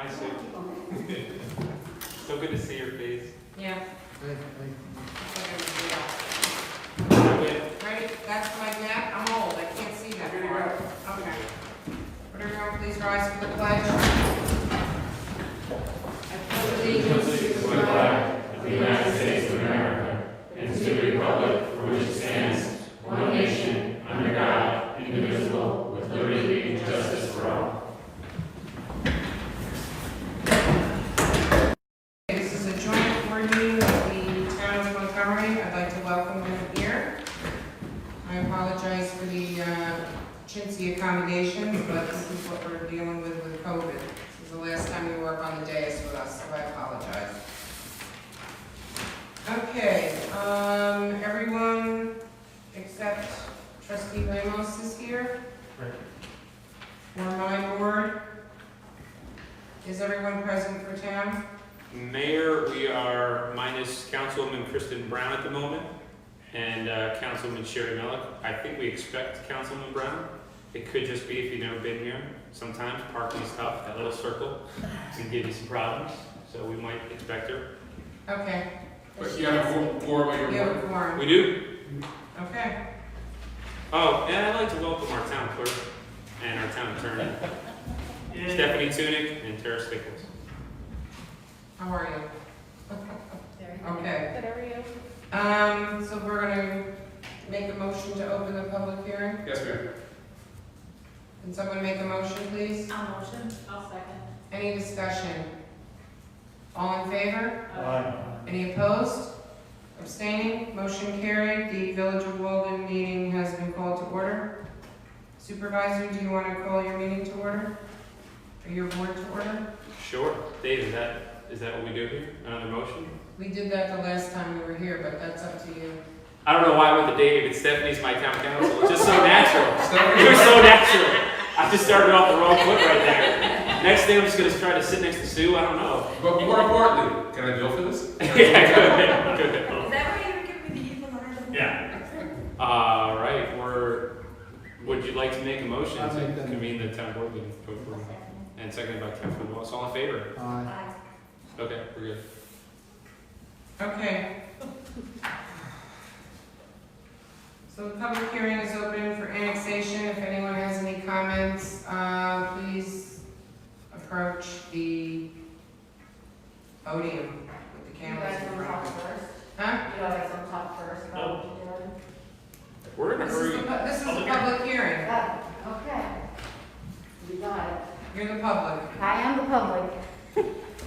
Hi, Sue. So good to see your face. Yeah. Okay. Right, that's my map. I'm old, I can't see that far. Okay. Would everyone please rise for the pledge? I pledge allegiance to the flag of the United States of America and to the republic for which it stands, one nation, under God, indivisible, with liberty and justice for all. This is a joint board meeting with the town of Montgomery. I'd like to welcome them here. I apologize for the chintzy accommodations, but this is what we're dealing with COVID. This is the last time you work on the dais with us, so I apologize. Okay, everyone except Trustee Ramos is here. For my board. Is everyone present for town? Mayor, we are minus Councilwoman Kristen Brown at the moment, and Councilwoman Sherry Mellick. I think we expect Councilwoman Brown. It could just be, if you've never been here, sometimes parking is tough. That little circle can give you some problems, so we might expect her. Okay. But you have a quorum at your You have board? a quorum. We do? Okay. Oh, and I'd like to welcome our town clerk and our town attorney, Stephanie Tunick and Tara Stickles. How are you? Okay. Good, how are you? So we're gonna make a motion to open the public hearing. Yes, ma'am. Can someone make a motion, please? I'll motion. I'll second. Any discussion? All in favor? Aye. Any opposed? Abstaining? Motion carried. The Village of Walden meeting has been called to order. Supervisor, do you want to call your meeting to order? Or your board to order? Sure. Dave, is that what we do here? Another motion? We did that the last time we were here, but that's up to you. I don't know why I went to Dave, and Stephanie's my town council. It's just so natural. You're so natural. I just started off the wrong foot right there. Next thing, I'm just going to try to sit next to Sue. I don't know. But more importantly, can I bill for this? Yeah, go ahead. Go ahead. Is that why you were giving me the evil eye? Yeah. All right. Would you like to make a motion I'll to make that. convene the town board meeting? And seconded by Councilman Wallace. All in favor? Aye. Okay, we're good. Okay. So the public hearing is open for annexation. If anyone has any comments, please approach the podium with the You cameras guys in want to front. talk first? Huh? You guys want to talk first about what you're doing? We're in a This is hurry. this is a public hearing. Okay. You got it. You're the public. I am the public.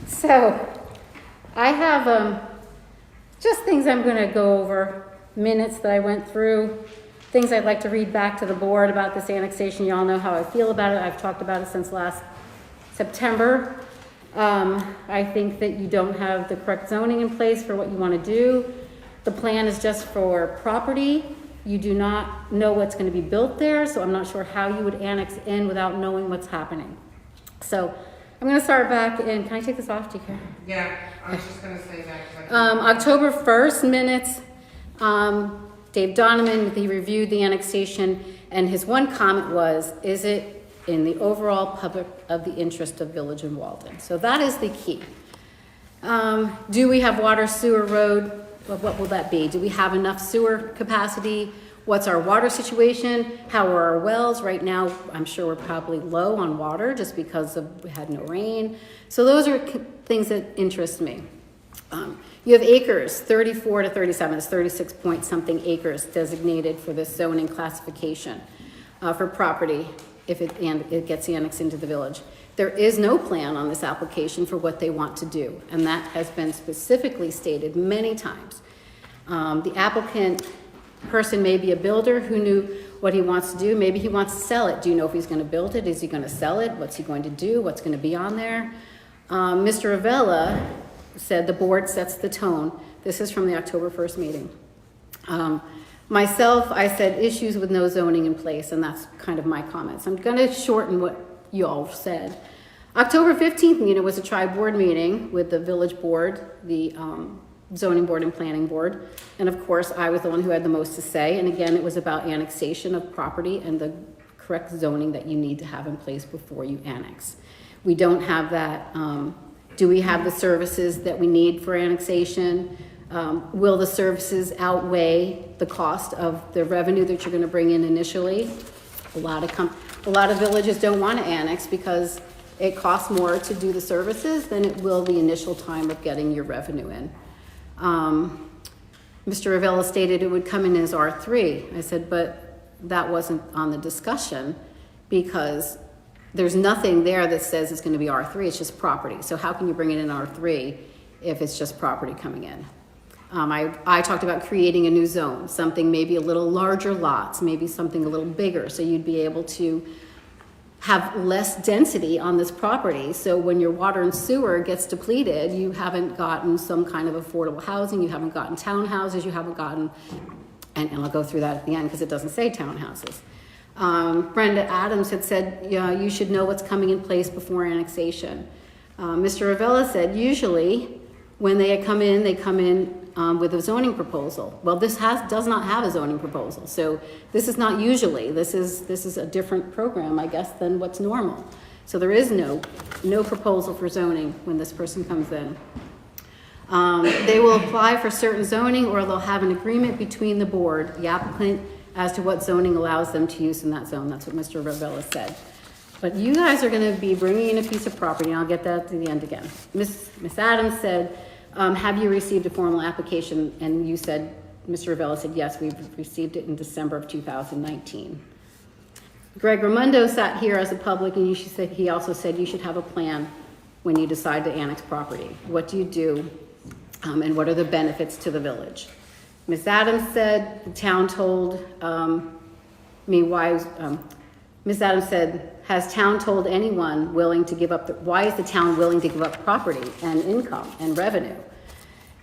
So, I have just things I'm going to go over, minutes that I went through, things I'd like to read back to the board about this annexation. You all know how I feel about it. I've talked about it since last September. I think that you don't have the correct zoning in place for what you want to do. The plan is just for property. You do not know what's going to be built there, so I'm not sure how you would annex in without knowing what's happening. So I'm going to start back in, can I take this off, DK? Yeah, I was just gonna say that. 'Cause I October 1st minutes, Dave Donovan, he reviewed the annexation, and his one comment was, is it in the overall public of the interest of Village and Walden? So that is the key. Do we have water, sewer, road? Well, what will that be? Do we have enough sewer capacity? What's our water situation? How are our wells? Right now, I'm sure we're probably low on water just because we had no rain. So those are things that interest me. You have acres, 34 to 37, it's 36 point something acres designated for this zoning classification for property if it gets annexed into the village. There is no plan on this application for what they want to do, and that has been specifically stated many times. The applicant person may be a builder who knew what he wants to do. Maybe he wants to sell it. Do you know if he's going to build it? Is he going to sell it? What's he going to do? What's going to be on there? Mr. Avella said the board sets the tone. This is from the October 1st meeting. Myself, I said issues with no zoning in place, and that's kind of my comments. I'm going to shorten what you all said. October 15th meeting was a tri-board meeting with the village board, the zoning board and planning board. And of course, I was the one who had the most to say. And again, it was about annexation of property and the correct zoning that you need to have in place before you annex. We don't have that. Do we have the services that we need for annexation? Will the services outweigh the cost of the revenue that you're going to bring in initially? A lot of villages don't want to annex because it costs more to do the services than it will the initial time of getting your revenue in. Mr. Ravella stated it would come in as R3. I said, but that wasn't on the discussion because there's nothing there that says it's going to be R3. It's just property. So how can you bring it in R3 if it's just property coming in? I talked about creating a new zone, something maybe a little larger lots, maybe something a little bigger, so you'd be able to have less density on this property. So when your water and sewer gets depleted, you haven't gotten some kind of affordable housing, you haven't gotten townhouses, you haven't gotten, and I'll go through that at the end because it doesn't say townhouses. Brenda Adams had said, yeah, you should know what's coming in place before annexation. Mr. Ravella said, usually when they come in with a zoning proposal. Well, this does not have a zoning proposal. So this is not usually, this is a different program, I guess, than what's normal. So there is no proposal for zoning when this person comes in. They will apply for certain zoning or they'll have an agreement between the board, the applicant, as to what zoning allows them to use in that zone. That's what Mr. Ravella said. But you guys are going to be bringing in a piece of property, and I'll get that to the end again. Miss Adams said, have you received a formal application? And you said, Mr. Ravella said, yes, we've received it in December of 2019. Greg Raimondo sat here as a public, and he also said you should have a plan when you decide to annex property. What do you do, and what are the benefits to the village? Ms. Adams said the town told me why. Ms. Adams said, has town told anyone willing to give up, why is the town willing to give up property and income and revenue?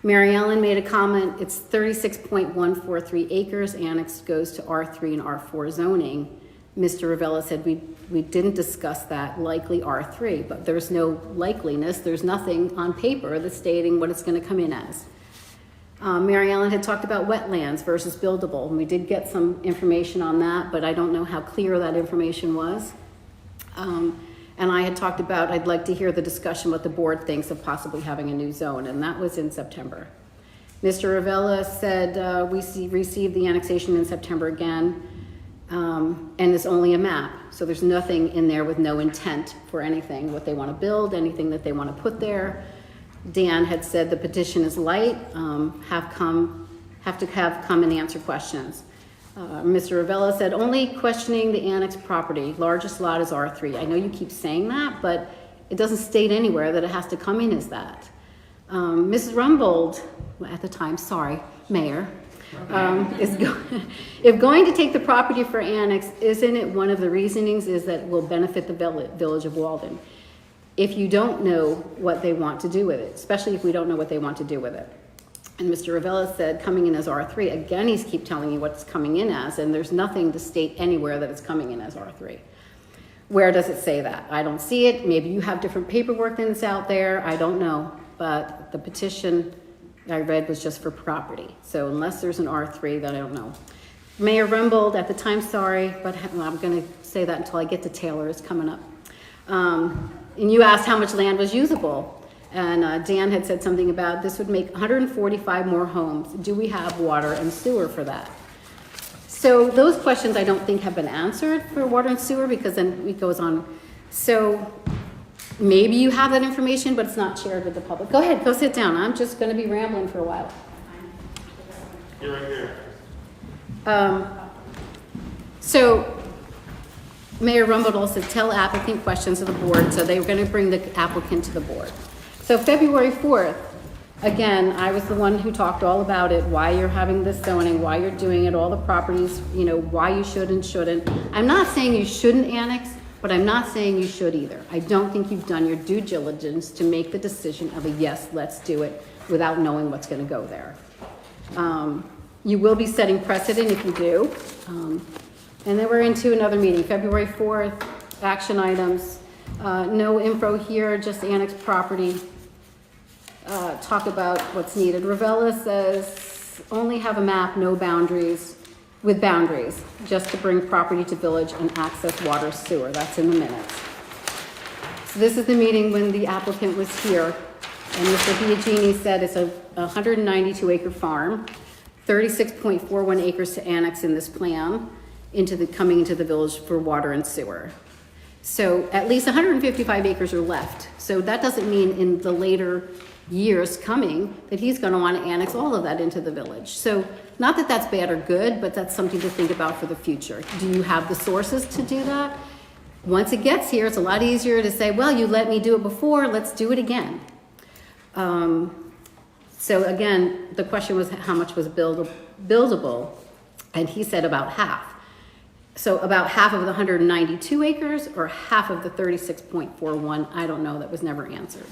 Mary Ellen made a comment, it's 36.143 acres, annexed goes to R3 and R4 zoning. Mr. Ravella said we didn't discuss that, likely R3, but there's no likeliness, there's nothing on paper that's stating what it's going to come in as. Mary Ellen had talked about wetlands versus buildable, and we did get some information on that, but I don't know how clear that information was. And I had talked about, I'd like to hear the discussion what the board thinks of possibly having a new zone, and that was in September. Mr. Ravella said we received the annexation in September again, and it's only a map, so there's nothing in there with no intent for anything, what they want to build, anything that they want to put there. Dan had said the petition is light, have to come and answer questions. Mr. Ravella said only questioning the annexed property, largest lot is R3. I know you keep saying that, but it doesn't state anywhere that it has to come in as that. Mrs. Rumbold, at the time, sorry, Mayor, if going to take the property for annex, isn't it one of the reasonings is that it will benefit the village of Walden? If you don't know what they want to do with it, especially if we don't know what they want to do with it. And Mr. Ravella said coming in as R3, again, he's keep telling you what it's coming in as, and there's nothing to state anywhere that it's coming in as R3. Where does it say that? I don't see it. Maybe you have different paperwork that's out there. I don't know. But the petition I read was just for property. So unless there's an R3, then I don't know. Mayor Rumbold, at the time, sorry, but I'm going to say that until I get to Taylor. It's coming up. And you asked how much land was usable. And Dan had said something about this would make 145 more homes. Do we have water and sewer for that? So those questions I don't think have been answered for water and sewer because then it goes on. So maybe you have that information, but it's not shared with the public. Go ahead, go sit down. I'm just going to be rambling for a while. You're right here. So Mayor Rumbold also tell applicant questions to the board, so they were going to bring the applicant to the board. So February 4th, again, I was the one who talked all about it, why you're having this zoning, why you're doing it, all the properties, you know, why you should and shouldn't. I'm not saying you shouldn't annex, but I'm not saying you should either. I don't think you've done your due diligence to make the decision of a yes, let's do it, without knowing what's going to go there. You will be setting precedent if you do. And then we're into another meeting, February 4th, action items. No info here, just annexed property. Talk about what's needed. Ravella says only have a map, no boundaries, with boundaries, just to bring property to village and access water sewer. That's in the minutes. So this is the meeting when the applicant was here, and Mr. Biagini said it's a 192 acre farm, 36.41 acres to annex in this plan, coming into the village for water and sewer. So at least 155 acres are left. So that doesn't mean in the later years coming that he's gonna wanna annex all of that into the village. So not that that's bad or good, but that's something to think about for the future. Do you have the sources to do that? Once it gets here, it's a lot easier to say, well, you let me do it before, let's do it again. So again, the question was how much was buildable, and he said about half. So about half of the 192 acres or half of the 36.41, I don't know, that was never answered.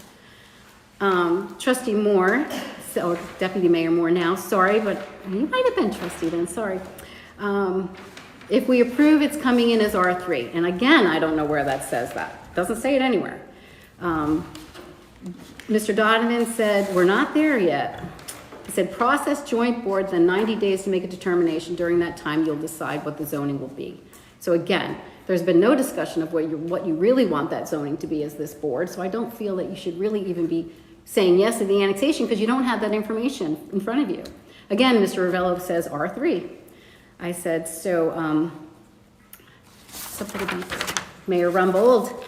Trustee Moore, or Deputy Mayor Moore now, sorry, but you might have been trustee then, sorry. If we approve, it's coming in as R3. And again, I don't know where that says that. Doesn't say it anywhere. Mr. Donovan said, we're not there yet. He said, process joint board, then 90 days to make a determination. During that time, you'll decide what the zoning will be. So again, there's been no discussion of what you really want that zoning to be as this board. So I don't feel that you should really even be saying yes to the annexation because you don't have that information in front of you. Again, Mr. Ravello says R3. I said, so, Mayor Rumbold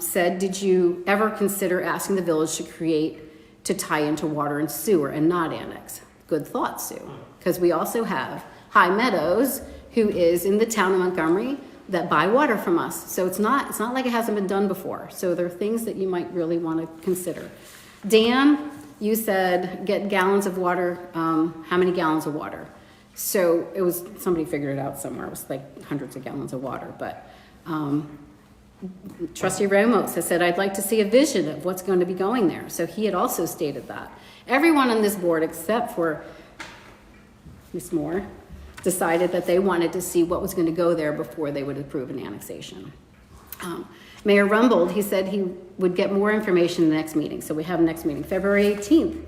said, did you ever consider asking the village to tie into water and sewer and not annex? Good thought, Sue. Because we also have High Meadows, who is in the town of Montgomery, that buy water from us. So it's not like it hasn't been done before. So there are things that you might really want to consider. Dan, you said get gallons of water. How many gallons of water? So it was, somebody figured it out somewhere. It was like hundreds of gallons of water. But Trustee Ramos has said, I'd like to see a vision of what's going to be going there. So he had also stated that. Everyone on this board, except for Ms. Moore, decided that they wanted to see what was going to go there before they would approve an annexation. Mayor Rumbold, he said he would get more information in the next meeting. So we have a next meeting, February 18th.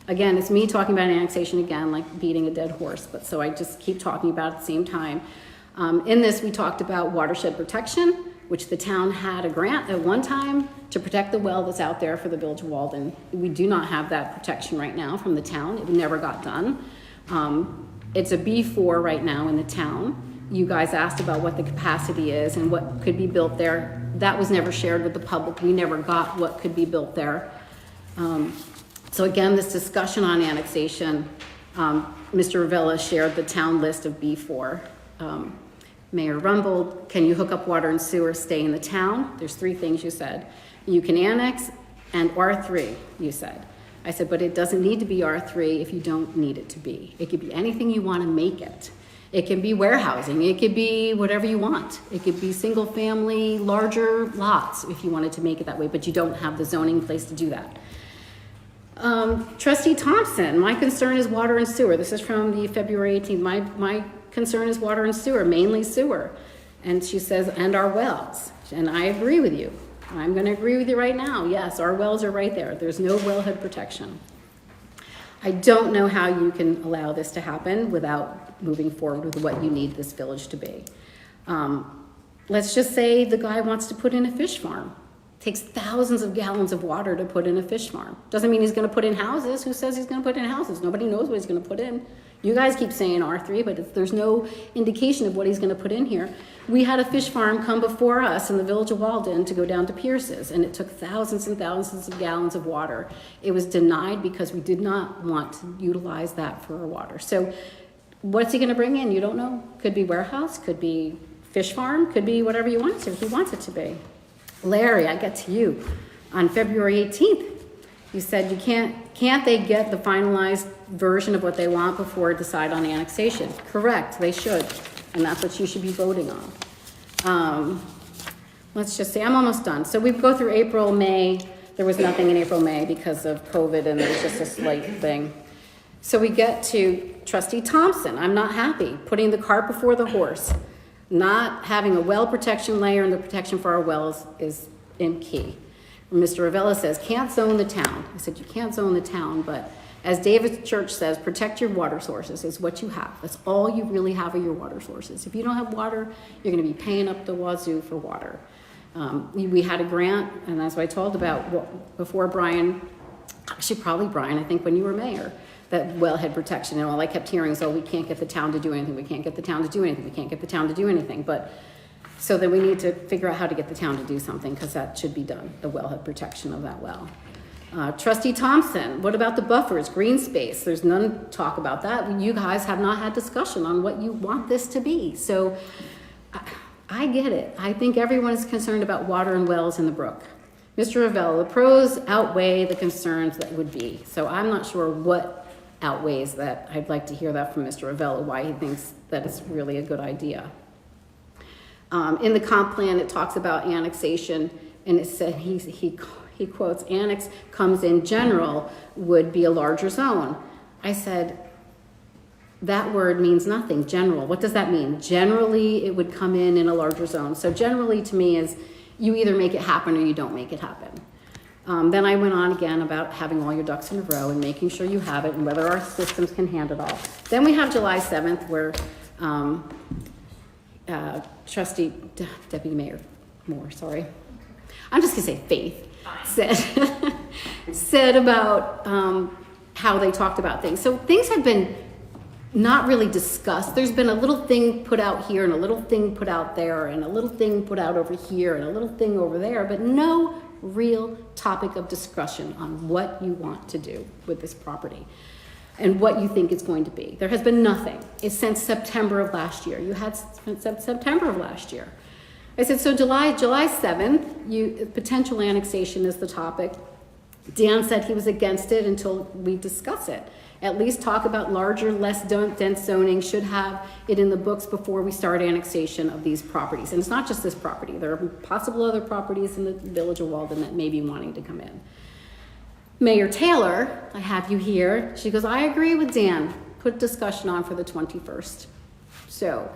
Again, it's me talking about annexation again, like beating a dead horse, but so I just keep talking about it at the same time. In this, we talked about watershed protection, which the town had a grant at one time to protect the well that's out there for the village of Walden. We do not have that protection right now from the town. It never got done. It's a B4 right now in the town. You guys asked about what the capacity is and what could be built there. That was never shared with the public. We never got what could be built there. So again, this discussion on annexation, Mr. Ravella shared the town list of B4. Mayor Rumbold, can you hook up water and sewer, stay in the town? There's 3 things you said. You can annex, and R3, you said. I said, but it doesn't need to be R3 if you don't need it to be. It could be anything you want to make it. It can be warehousing. It could be whatever you want. It could be single family, larger lots if you wanted to make it that way, but you don't have the zoning in place to do that. Trustee Thompson, my concern is water and sewer. This is from the February 18th. My concern is water and sewer, mainly sewer. And she says, and our wells. And I agree with you. I'm going to agree with you right now. Yes, our wells are right there. There's no wellhead protection. I don't know how you can allow this to happen without moving forward with what you need this village to be. Let's just say the guy wants to put in a fish farm. Takes thousands of gallons of water to put in a fish farm. Doesn't mean he's going to put in houses. Who says he's going to put in houses? Nobody knows what he's going to put in. You guys keep saying R3, but there's no indication of what he's going to put in here. We had a fish farm come before us in the village of Walden to go down to Pierce's, and it took thousands and thousands of gallons of water. It was denied because we did not want to utilize that for our water. So what's he going to bring in? You don't know. Could be warehouse, could be fish farm, could be whatever you want it to, if he wants it to be. Larry, I get to you. On February 18th, you said you can't they get the finalized version of what they want before decide on annexation? Correct, they should. And that's what you should be voting on. Let's just say, I'm almost done. So we go through April, May. There was nothing in April, May because of COVID and there was just a slight thing. So we get to Trustee Thompson. I'm not happy. Putting the cart before the horse. Not having a well protection layer and the protection for our wells is key. Mr. Ravella says, can't zone the town. I said, you can't zone the town, but as David Church says, protect your water sources is what you have. That's all you really have are your water sources. If you don't have water, you're going to be paying up the wazoo for water. We had a grant, and that's what I told about before Brian, actually probably Brian, I think when you were mayor, that wellhead protection, and all I kept hearing is, oh, we can't get the town to do anything, we can't get the town to do anything, we can't get the town to do anything, but, so then we need to figure out how to get the town to do something, because that should be done, the wellhead protection of that well. Trustee Thompson, what about the buffers, green space? There's none talk about that. You guys have not had discussion on what you want this to be, so I get it. I think everyone is concerned about water and wells in the brook. Mr. Ravello, the pros outweigh the concerns that would be. So I'm not sure what outweighs that. I'd like to hear that from Mr. Ravello, why he thinks that it's really a good idea. In the comp plan, it talks about annexation, and it said, he quotes, annex comes in general would be a larger zone. I said, that word means nothing, general. What does that mean? Generally, it would come in a larger zone. So generally to me is you either make it happen or you don't make it happen. Then I went on again about having all your ducks in a row and making sure you have it and whether our systems can handle it all. Then we have July 7th where Deputy Mayor Moore, sorry. I'm just gonna say Faith said about how they talked about things. So things have been not really discussed. There's been a little thing put out here and a little thing put out there and a little thing put out over here and a little thing over there, but no real topic of discussion on what you want to do with this property and what you think it's going to be. There has been nothing. It's since September of last year. You had September of last year. I said, so July 7th, potential annexation is the topic. Dan said he was against it until we discuss it. At least talk about larger, less dense zoning, should have it in the books before we start annexation of these properties. And it's not just this property. There are possible other properties in the village of Walden that may be wanting to come in. Mayor Taylor, I have you here. She goes, I agree with Dan. Put discussion on for the 21st. So,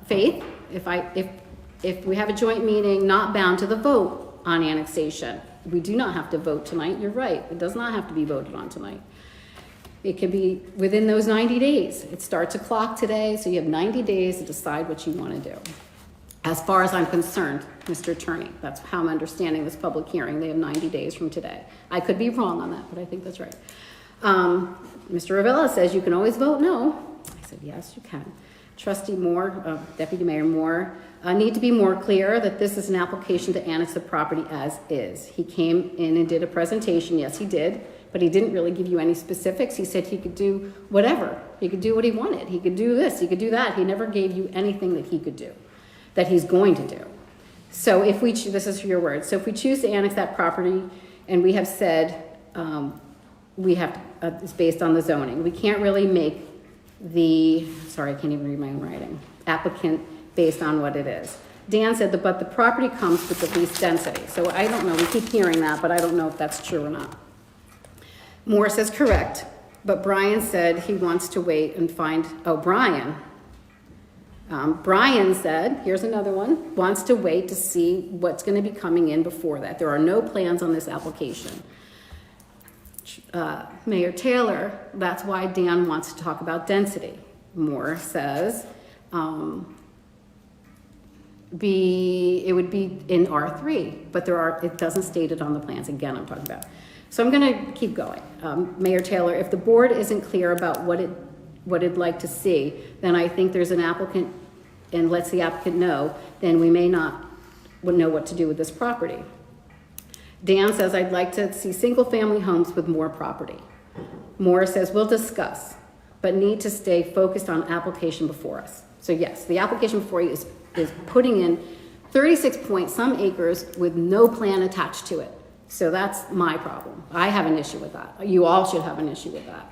Faith, if we have a joint meeting, not bound to the vote on annexation. We do not have to vote tonight. You're right. It does not have to be voted on tonight. It can be within those 90 days. It starts a clock today, so you have 90 days to decide what you want to do. As far as I'm concerned, Mr. Attorney, that's how I'm understanding this public hearing. They have 90 days from today. I could be wrong on that, but I think that's right. Mr. Ravella says you can always vote no. I said, yes, you can. Trustee Moore, Deputy Mayor Moore, need to be more clear that this is an application to annex the property as is. He came in and did a presentation. Yes, he did, but he didn't really give you any specifics. He said he could do whatever. He could do what he wanted. He could do this, he could do that. He never gave you anything that he could do, that he's going to do. So if we, this is your words, so if we choose to annex that property, and we have said we have, it's based on the zoning. We can't really make the, sorry, I can't even read my own writing, applicant based on what it is. Dan said, but the property comes with the least density. So I don't know, we keep hearing that, but I don't know if that's true or not. Moore says correct, but Brian said he wants to wait and find, oh, Brian said, here's another one, wants to wait to see what's going to be coming in before that. There are no plans on this application. Mayor Taylor, that's why Dan wants to talk about density. Moore says it would be in R3, but it doesn't state it on the plans. Again, I'm talking about. So I'm going to keep going. Mayor Taylor, if the board isn't clear about what it'd like to see, then I think there's an applicant, and lets the applicant know, then we may not know what to do with this property. Dan says, I'd like to see single-family homes with more property. Moore says, we'll discuss, but need to stay focused on application before us. So yes, the application before you is putting in 36 point some acres with no plan attached to it. So that's my problem. I have an issue with that. You all should have an issue with that.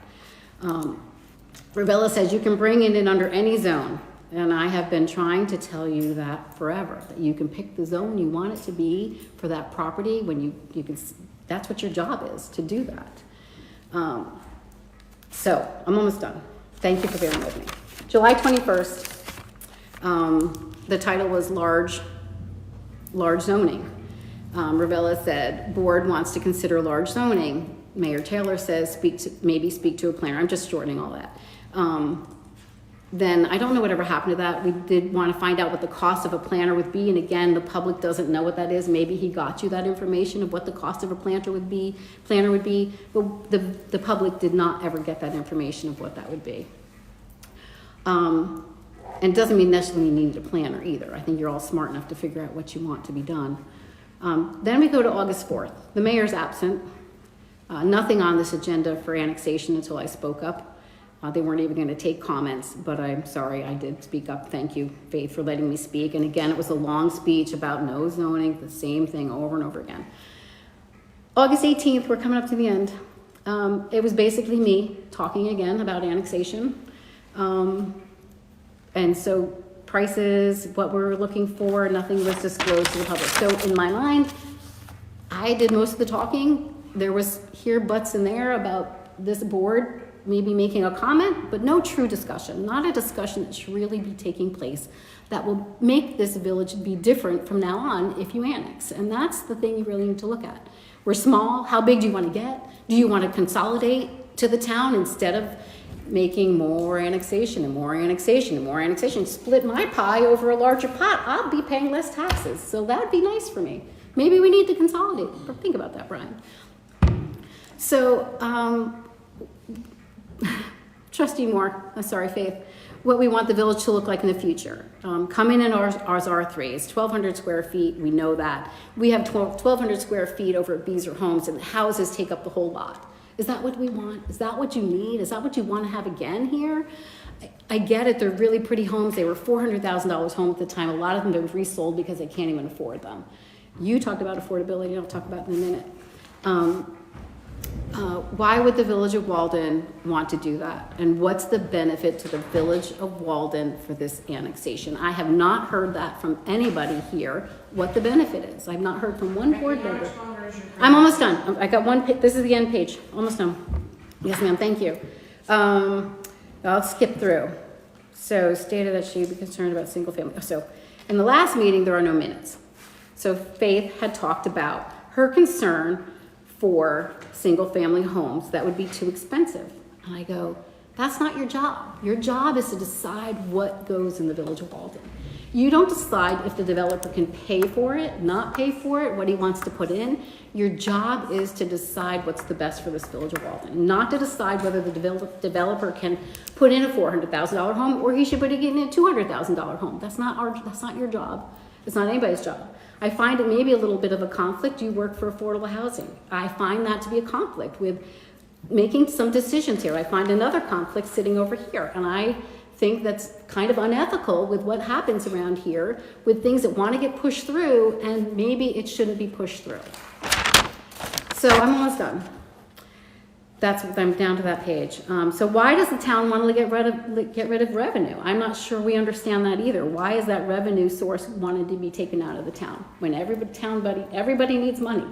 Ravella says you can bring it in under any zone. And I have been trying to tell you that forever, that you can pick the zone you want it to be for that property when you can, that's what your job is, to do that. So I'm almost done. Thank you for bearing with me. July 21st, the title was large zoning. Ravella said, board wants to consider large zoning. Mayor Taylor says, maybe speak to a planner. I'm just shortening all that. then I don't know whatever happened to that. We did want to find out what the cost of a planter would be, and again, the public doesn't know what that is. Maybe he got you that information of what the cost of a planter would be, but the public did not ever get that information of what that would be. And it doesn't mean necessarily you need a planner either. I think you're all smart enough to figure out what you want to be done. Then we go to August 4th. The mayor's absent. Nothing on this agenda for annexation until I spoke up. They weren't even going to take comments, but I'm sorry, I did speak up. Thank you, Faith, for letting me speak. And again, it was a long speech about no zoning, the same thing over and over again. August 18th, we're coming up to the end. It was basically me talking again about annexation. And so prices, what we're looking for, nothing was disclosed to the public. So in my mind, I did most of the talking. There was here buts in there about this board maybe making a comment, but no true discussion, not a discussion that should really be taking place that will make this village be different from now on if you annex. And that's the thing you really need to look at. We're small. How big do you want to get? Do you want to consolidate to the town instead of making more annexation and more annexation and more annexation? Split my pie over a larger pot. I'll be paying less taxes. So that'd be nice for me. Maybe we need to consolidate. Think about that, Brian. So, Trustee Moore, sorry, Faith, what we want the village to look like in the future. Coming in ours R3, it's 1,200 square feet, we know that. We have 1,200 square feet over at Beezer Homes, and the houses take up the whole lot. Is that what we want? Is that what you need? Is that what you want to have again here? I get it, they're really pretty homes. They were $400,000 home at the time. A lot of them have been resold because they can't even afford them. You talked about affordability, I'll talk about it in a minute. Why would the village of Walden want to do that? And what's the benefit to the village of Walden for this annexation? I have not heard that from anybody here, what the benefit is. I've not heard from one board member. I'm almost done. I got one, this is the end page, almost done. Yes, ma'am, thank you. I'll skip through. So stated that she would be concerned about single family. So in the last meeting, there are no minutes. So Faith had talked about her concern for single family homes that would be too expensive. And I go, that's not your job. Your job is to decide what goes in the village of Walden. You don't decide if the developer can pay for it, not pay for it, what he wants to put in. Your job is to decide what's the best for this village of Walden, not to decide whether the developer can put in a $400,000 home or he should put it in a $200,000 home. That's not your job. It's not anybody's job. I find it maybe a little bit of a conflict. You work for affordable housing. I find that to be a conflict with making some decisions here. I find another conflict sitting over here. And I think that's kind of unethical with what happens around here with things that want to get pushed through and maybe it shouldn't be pushed through. So I'm almost done. I'm down to that page. So why does the town want to get rid of revenue? I'm not sure we understand that either. Why is that revenue source wanted to be taken out of the town when everybody needs money?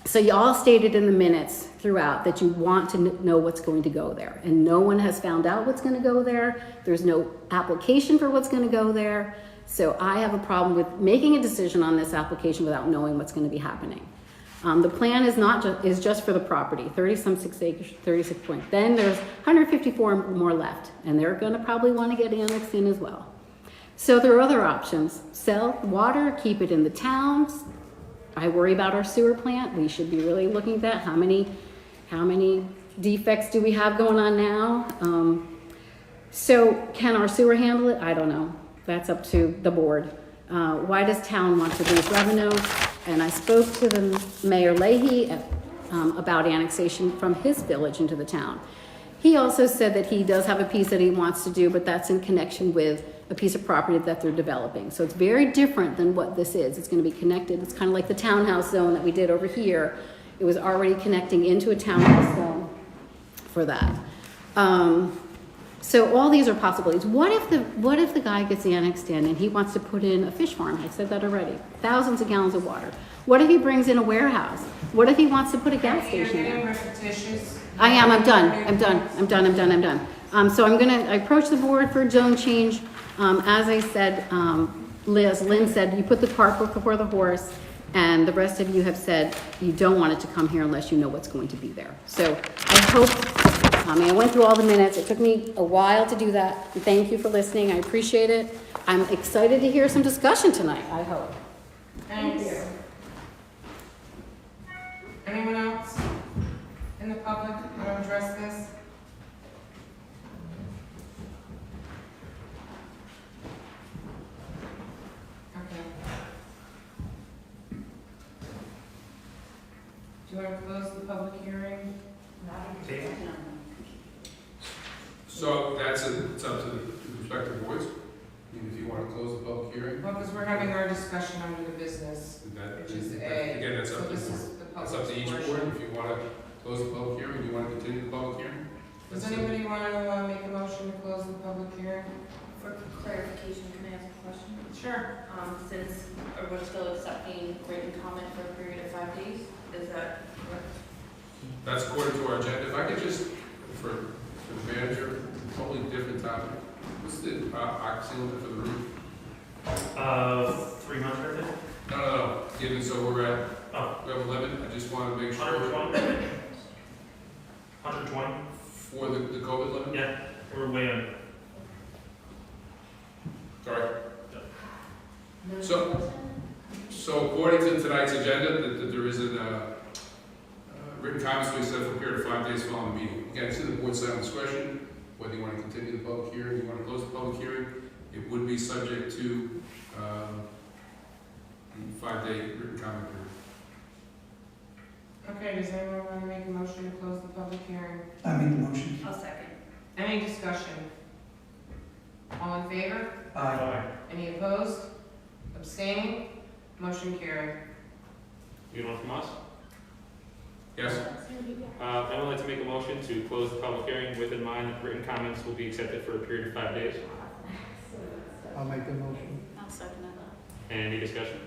So you all stated in the minutes throughout that you want to know what's going to go there, and no one has found out what's going to go there. There's no application for what's going to go there. So I have a problem with making a decision on this application without knowing what's going to be happening. The plan is just for the property, 36 acres, 36 points. Then there's 154 more left, and they're going to probably want to get annexed in as well. So there are other options: sell water, keep it in the towns. I worry about our sewer plant. We should be really looking at that. How many defects do we have going on now? So can our sewer handle it? I don't know. That's up to the board. Why does town want to lose revenue? And I spoke to the Mayor Leahy about annexation from his village into the town. He also said that he does have a piece that he wants to do, but that's in connection with a piece of property that they're developing. So it's very different than what this is. It's going to be connected. It's kind of like the townhouse zone that we did over here. It was already connecting into a townhouse zone for that. So all these are possibilities. What if the guy gets annexed in and he wants to put in a fish farm? I said that already. Thousands of gallons of water. What if he brings in a warehouse? What if he wants to put a gas station in? You're getting repetitious. I am. I'm done. So I approach the board for a zone change. As I said, Lynn said, you put the cart before the horse, and the rest of you have said you don't want it to come here unless you know what's going to be there. So I hope I went through all the minutes. It took me a while to do that. Thank you for listening. I appreciate it. I'm excited to hear some discussion tonight, I hope. Thanks. Anyone else in the public want to address this? Okay. Do you want to close the public hearing? So it's up to the respective boards. I mean, if you want to close the public hearing, Well, because we're having our discussion under the business, which is A. again, that's So up to this is the that's public up to each portion. board. If you want to close the public hearing, you want to continue the public hearing. Does anybody want to make a motion to close the public hearing? For clarification, can I ask a question? Sure. Since we're still accepting written comment for a period of 5 days, is that correct? That's according to our agenda. If I could just, for the manager, totally different topic. What's the occupancy limit for the roof? 3 months, I think. No. Given so we're at, Oh. we have a limit. I just want to make sure 120. 120. for the COVID limit. Yeah, we're way under. Sorry. So according to tonight's agenda, that there is a written comments to be set for a period of 5 days following the meeting. Again, it's in the board's sound discretion, whether you want to continue the public hearing, you want to close the public hearing. It would be subject to the 5-day written comment period. Okay, does anyone want to make a motion to close the public hearing? I make the motion. I'll second. Any discussion? All in favor? Aye. Any opposed? Abstaining? Motion carried. You want from us? Yes? I would like to make a motion to close the public hearing with in mind that written comments will be accepted for a period of 5 days. I'll make the motion. I'll second that. Any discussion?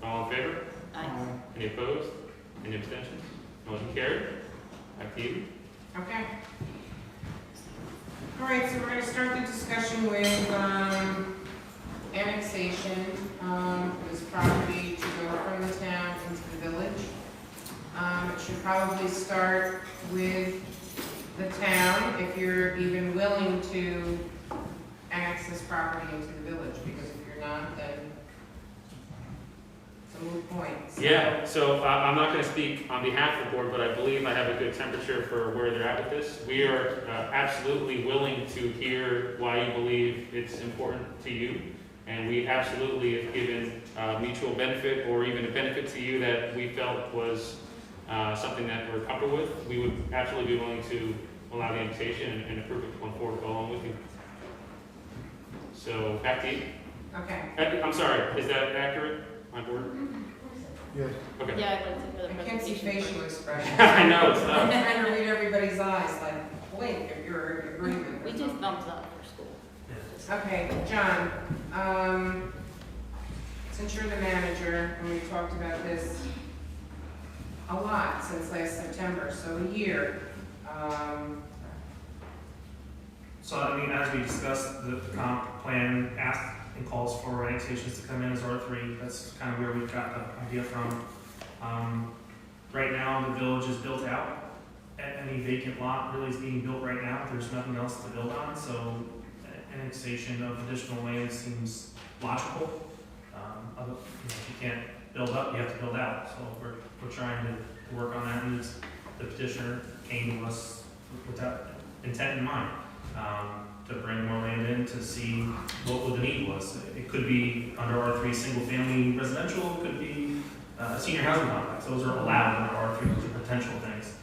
All in favor? Aye. Any opposed? Any abstentions? Motion carried. Back to you. Okay. All right, so we're going to start the discussion with annexation of this property to go from the town into the village. It should probably start with the town, if you're even willing to annex this property into the village, because if you're not, then it's a moot point. So- Yeah, so I'm not going to speak on behalf of the board, but I believe I have a good temperature for where they're at with this. We are absolutely willing to hear why you believe it's important to you, and we absolutely have given mutual benefit or even a benefit to you that we felt was something that we're comfortable with. We would absolutely be willing to allow the annexation and approve it going forward along with you. So back to you. Okay. I'm sorry, is that accurate, my board? Yes. Okay. Yeah, I'd like to hear the I can't see presentation. facial expressions. I know, it's I'm not. trying to read everybody's eyes, like, blink if you're in agreement. We do thumbs up for school. Okay, John, since you're the manager, and we've talked about this a lot since last September, so a year, So, I mean, as we discussed, the comp plan asks and calls for annexations to come in as R3. That's kind of where we've got the idea from. Right now, the village is built out. Any vacant lot really is being built right now. There's nothing else to build on, so annexation of additional land seems logical. If you can't build up, you have to build out. So we're trying to work on that, and the petitioner came to us with that intent in mind, to bring more land in to see what the need was. It could be under R3 single-family residential, it could be a senior housing complex. Those are allowed under R3, those are potential things.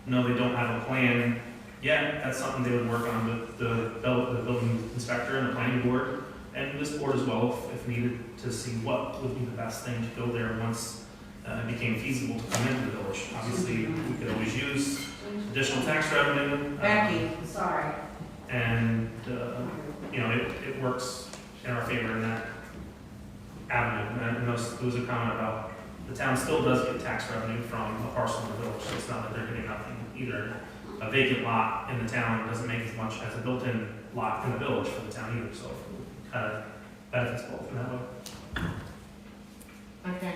No, they don't have a plan yet. That's something they would work on with the building inspector and the planning board, and this board as well, if needed, to see what would be the best thing to go there once it became feasible to come into the village. Obviously, we could always use additional tax revenue. Becky, sorry. And, it works in our favor in that avenue. And there was a comment about the town still does get tax revenue from a parcel in the village, so it's not that they're getting nothing either. A vacant lot in the town doesn't make as much as a built-in lot in the village for the town either, so it kind of benefits both in that way. Okay.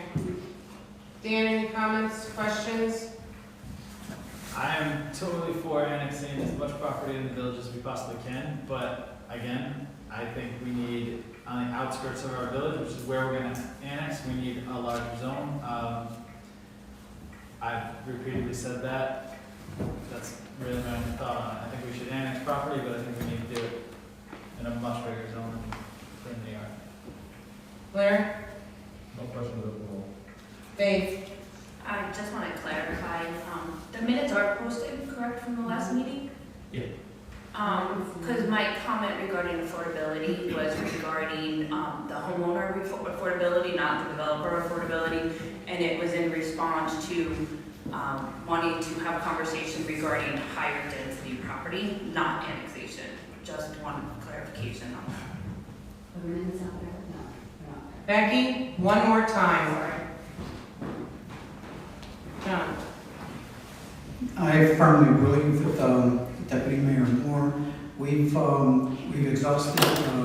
Dan, any comments, questions? I am totally for annexing as much property in the village as we possibly can, but again, I think we need, on the outskirts of our village, which is where we're gonna annex, we need a larger zone. I've repeatedly said that. That's really my only thought on it. I think we should annex property, but I think we need to do it in a much bigger zone than they are. Blair? No questions at all. Dave? I just want to clarify, the minutes are posted, correct, from the last meeting? Yeah. Because my comment regarding affordability was regarding, the homeowner affordability, not the developer affordability, and it was in response to, wanting to have conversation regarding higher density property, not annexation. Just one clarification on that. Are the minutes out there? No, they're not Becky, one more time. John? I firmly believe that Deputy Mayor Moore, we've exhausted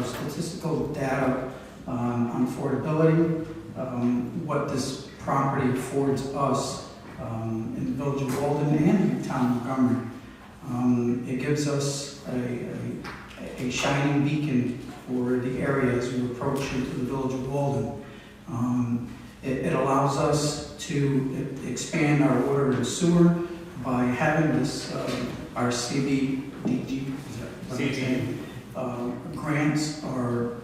statistical data on affordability, what this property affords us in the village of Walden and the town of Montgomery. It gives us a shining beacon for the area as we approach into the village of Walden. It allows us to expand our water and sewer by having this, our CDBG, grants are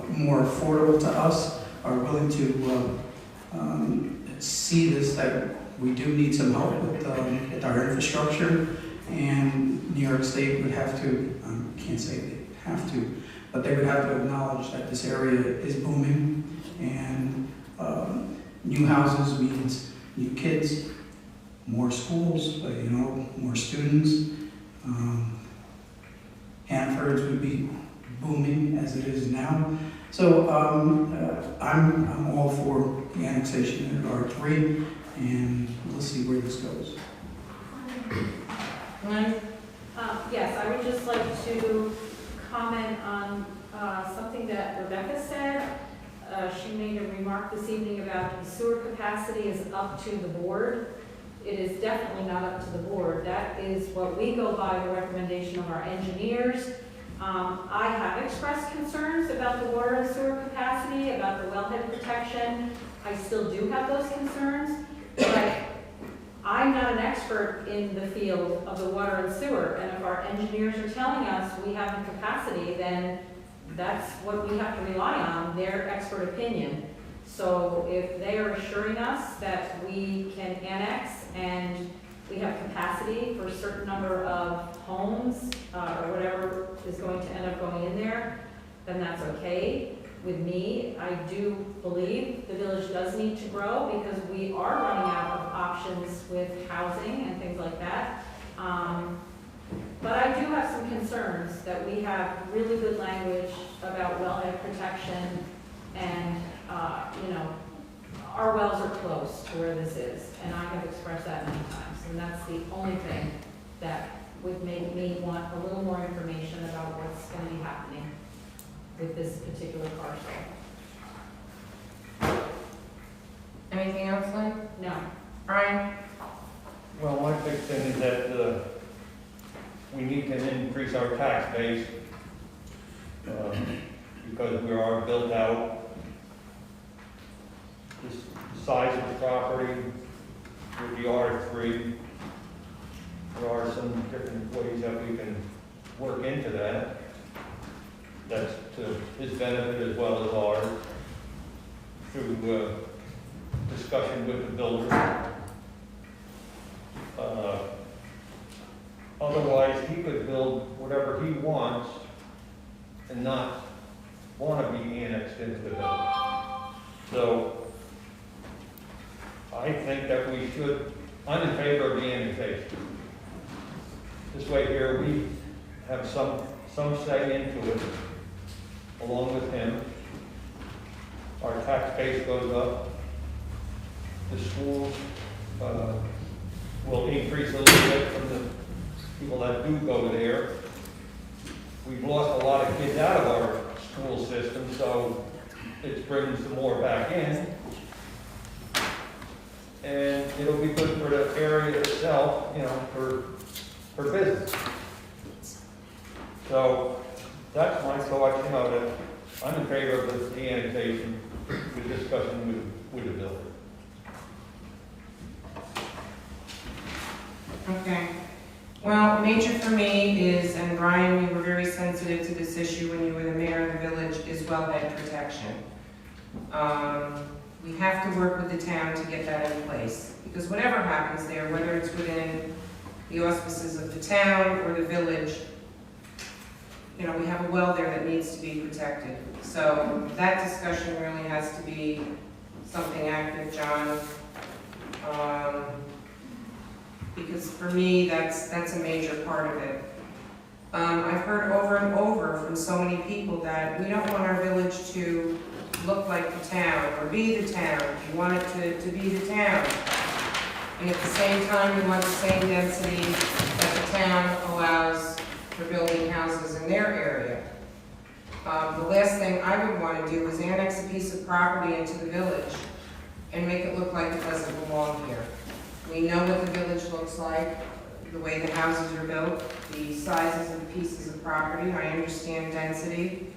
more affordable to us, are willing to see this, that we do need some help with our infrastructure, and New York State would have to, can't say they have to, but they would have to acknowledge that this area is booming, and new houses means new kids, more schools, more students. Hanford's would be booming as it is now. So I'm all for the annexation of R3, and we'll see where this goes. Lynn? Yes, I would just like to comment on something that Rebecca said. She made a remark this evening about the sewer capacity is up to the board. It is definitely not up to the board. That is what we go by, the recommendation of our engineers. I have expressed concerns about the water and sewer capacity, about the wellhead protection. I still do have those concerns, but I'm not an expert in the field of the water and sewer, and if our engineers are telling us we have the capacity, then that's what we have to rely on, their expert opinion. So if they are assuring us that we can annex and we have capacity for a certain number of homes, or whatever is going to end up going in there, then that's okay with me. I do believe the village does need to grow because we are running out of options with housing and things like that. But I do have some concerns that we have really good language about wellhead protection and, our wells are close to where this is, and I have expressed that many times, and that's the only thing that would make me want a little more information about what's going to be happening with this particular parcel. Anything else, Lynn? No. Brian? Well, my big thing is that we need to increase our tax base because we are built out. The size of the property with the R3, there are some different ways that we can work into that. That's to his benefit as well as ours through discussion with the builder. Otherwise, he could build whatever he wants and not want to be annexed into the village. So I think that we should, I'm in favor of the annexation. This way here, we have some say into it, along with him. Our tax base goes up. The schools will increase a little bit from the people that do go there. We've lost a lot of kids out of our school system, so it's bringing some more back in. and it'll be good for the area itself, you know, for business. So, that's my thought, you know, that I'm in favor of the annexation, the discussion with the builder. Okay. Well, major for me is, and Brian, you were very sensitive to this issue when you were the mayor of the village, is wellhead protection. We have to work with the town to get that in place, because whatever happens there, whether it's within the auspices of the town or the village, you know, we have a well there that needs to be protected. So that discussion really has to be something active, John. Because for me, that's a major part of it. I've heard over and over from so many people that we don't want our village to look like the town or be the town. We want it to be the town. And at the same time, we want the same density that the town allows for building houses in their area. The last thing I would want to do is annex a piece of property into the village and make it look like it doesn't belong here. We know what the village looks like, the way the houses are built, the sizes of the pieces of property. I understand density.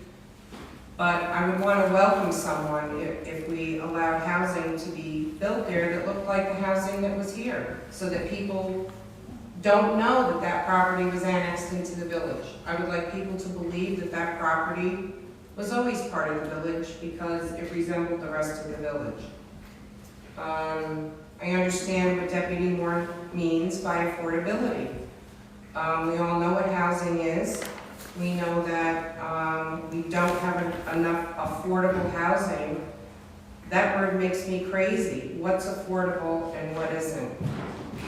But I would want to welcome someone if we allowed housing to be built there that looked like the housing that was here, so that people don't know that that property was annexed into the village. I would like people to believe that that property was always part of the village because it resembled the rest of the village. I understand what Deputy Moore means by affordability. We all know what housing is. We know that we don't have enough affordable housing. That word makes me crazy. What's affordable and what isn't?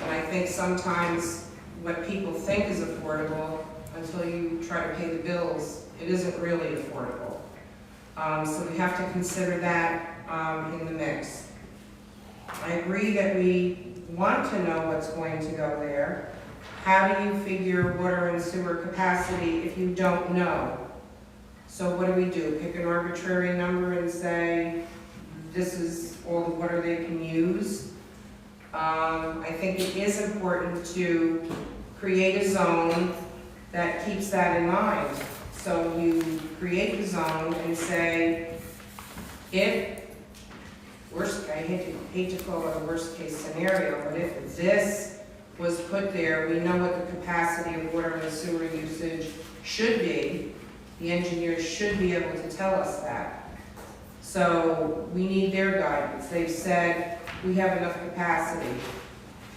And I think sometimes what people think is affordable, until you try to pay the bills, it isn't really affordable. So we have to consider that in the mix. I agree that we want to know what's going to go there. How do you figure water and sewer capacity if you don't know? So what do? Pick an arbitrary number and say, this is all the water they can use? I think it is important to create a zone that keeps that in mind. So you create the zone and say, if I hate to call it a worst case scenario, but if this was put there, we know what the capacity of water and sewer usage should be. The engineers should be able to tell us that. So we need their guidance. They've said we have enough capacity.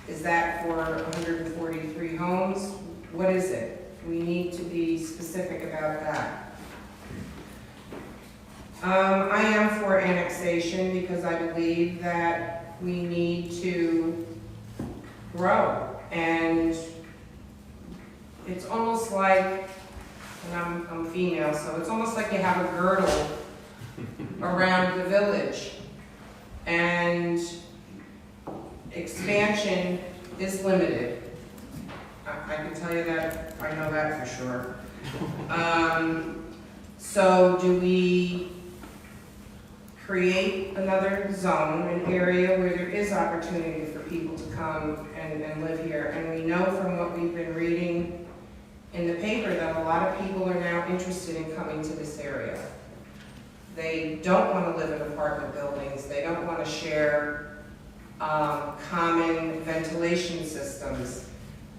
Is that for 143 homes? What is it? We need to be specific about that. I am for annexation because I believe that we need to grow. And it's almost like, and I'm female, so it's almost like you have a girdle around the village. And expansion is limited. I can tell you that, I know that for sure. So do we create another zone, an area where there is opportunity for people to come and live here? And we know from what we've been reading in the paper that a lot of people are now interested in coming to this area. They don't want to live in apartment buildings. They don't want to share common ventilation systems.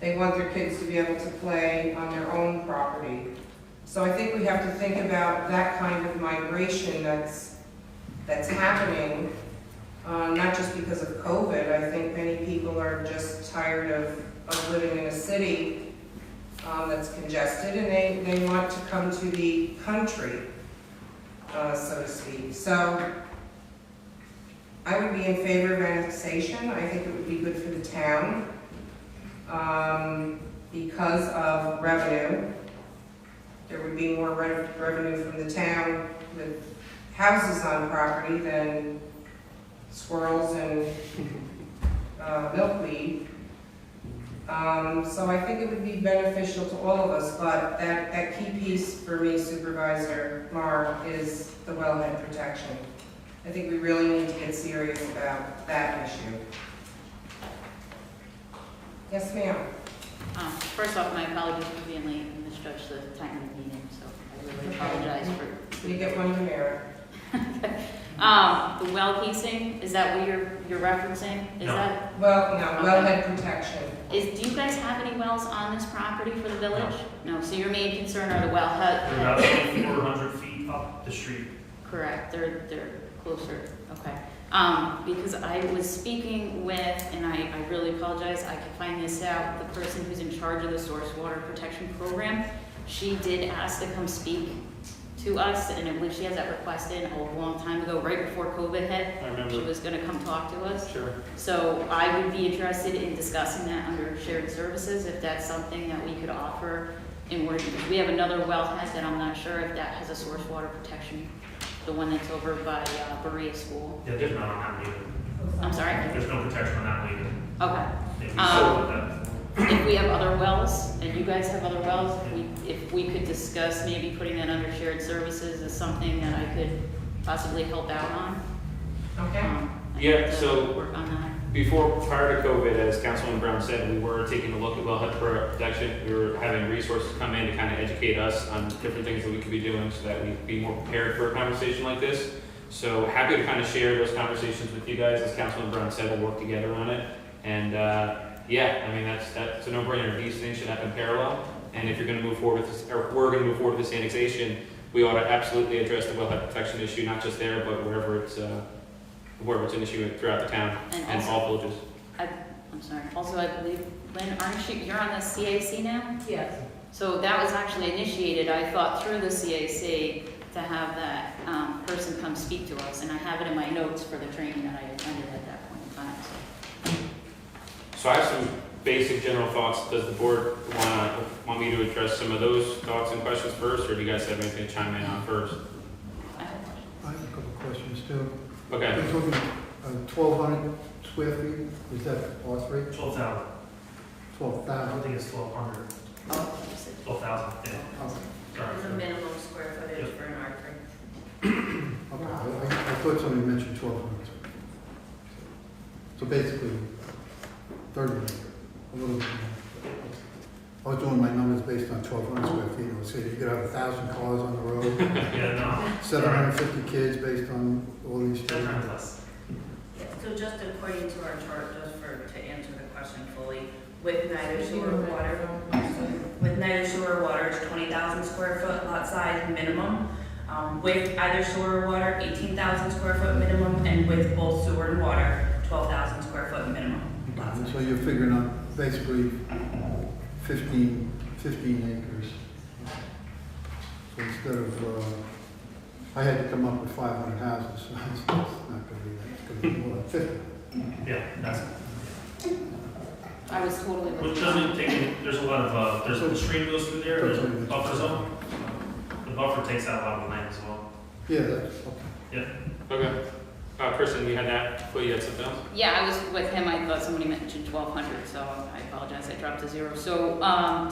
They want their kids to be able to play on their own property. So I think we have to think about that kind of migration that's happening, not just because of COVID. I think many people are just tired of living in a city that's congested, and they want to come to the country, so to speak. So I would be in favor of annexation. I think it would be good for the town because of revenue. There would be more revenue from the town with houses on property than squirrels and milkweed. So I think it would be beneficial to all of us, but that key piece for me, Supervisor Marr, is the wellhead protection. I think we really need to get serious about that issue. Yes, ma'am. First off, my apologies for being late and misjudged the time of the meeting, so I really apologize for. You get one demerit. The well casing, is that what you're referencing? Is No. that, Well, no, wellhead protection. do you guys have any wells on this property for the village? No, so your main concern are the wellhead? They're about 400 feet up the street. Correct, they're closer, okay. Because I was speaking with, and I really apologize, I can find this out, the person who's in charge of the source water protection program. She did ask to come speak to us, and I believe she has that request in a long time ago, right before COVID hit. I remember. She was gonna come talk to us. Sure. So I would be interested in discussing that under shared services, if that's something that we could offer in order, because we have another wellhead that I'm not sure if that has a source water protection, the one that's over by Berea School. Yeah, there's none on that lead. I'm sorry? There's no protection on that lead. Okay. If you sold that. If we have other wells, and you guys have other wells, if we could discuss maybe putting that under shared services as something that I could possibly help out on. Okay. I Yeah, have to so- work on that. Prior to COVID, as Councilman Brown said, we were taking a look at wellhead protection. We were having resources come in to kind of educate us on different things that we could be doing so that we'd be more prepared for a conversation like this. So happy to kind of share those conversations with you guys. As Councilman Brown said, we'll work together on it. And yeah, I mean, that's a no-brainer. These things should happen parallel. And if you're going to move forward with this, or we're going to move forward with this annexation, we ought to absolutely address the wellhead protection issue, not just there, but wherever it's an issue throughout the town And and also- all villages. I'm sorry. Also, I believe, Lynn, aren't you're on the CAC now? Yes. So that was actually initiated, I thought, through the CAC to have that person come speak to us. And I have it in my notes for the training that I attended at that point in time, so. So I have some basic general thoughts. Does the board want me to address some of those thoughts and questions first, or do you guys have anything to chime in on first? I have questions. I have a couple of questions too. Okay. We're talking 1,200 square feet, is that R3? 12,000. I 12,000? don't think it's 1,200. Oh, you said 12,000, yeah. Okay, There's a Sorry. minimum square footage Yep. for an R3. okay. I thought somebody mentioned 1,200. So basically, 30, a little bit more. I was doing my numbers based on 1,200 square feet. I was saying you could have 1,000 cars on the road, Yeah, no. 750 kids based on all these Ten things. times less. So just according to our chart, just to answer the question fully, with neither sewer or water, it's 20,000 square foot lot size minimum. With either sewer or water, 18,000 square foot minimum, and with both sewer and water, 12,000 square foot minimum lot And size. so you're figuring out basically 15 acres. So instead of, I had to come up with 500 houses, so it's not going to be that, it's going to be more like 50. Yeah, that's, I was totally with which you. doesn't take, there's a lot of, there's a stream goes through there, there's a buffer zone. The buffer takes out a lot of the land as well. Yeah, that's, okay. Okay. Kristen, you had that, but you had something else? Yeah, I was with him, I thought somebody mentioned 1,200, so I apologize, I dropped to 0. So,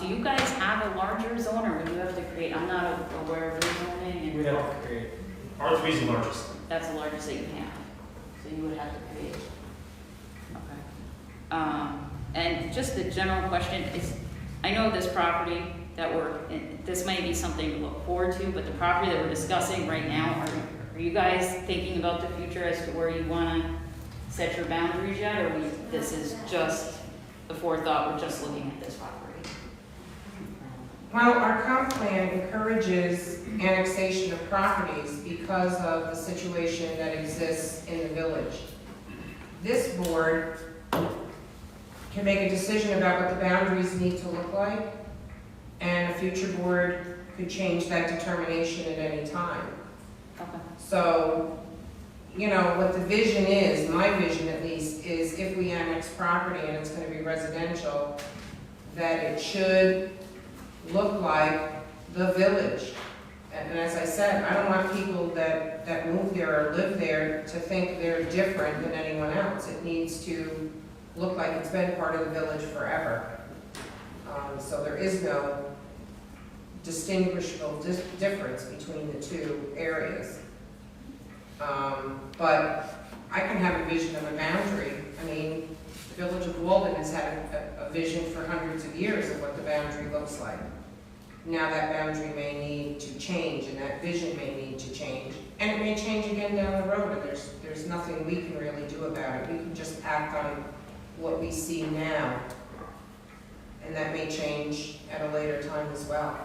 do you guys have a larger zone, or would you have to create, I'm not aware of your zoning, We and have to create. R3 is the largest. that's the largest that you have, so you would have to create. Okay. And just the general question is, I know this property that this may be something to look forward to, but the property that we're discussing right now, are you guys thinking about the future as to where you want to set your boundaries yet, or this is just the forethought, we're just looking at this property? Well, our comp plan encourages annexation of properties because of the situation that exists in the village. This board can make a decision about what the boundaries need to look like, and a future board could change that determination at any time. Okay. So, you know, what the vision is, my vision at least, is if we annex property and it's gonna be residential, that it should look like the village. And as I said, I don't want people that move there or live there to think they're different than anyone else. It needs to look like it's been part of the village forever. So there is no distinguishable difference between the two areas. But I can have a vision of a boundary. I mean, Village of Walden has had a vision for hundreds of years of what the boundary looks like. Now that boundary may need to change, and that vision may need to change, and it may change again down the road, and there's nothing we can really do about it. We can just act on what we see now, and that may change at a later time as well.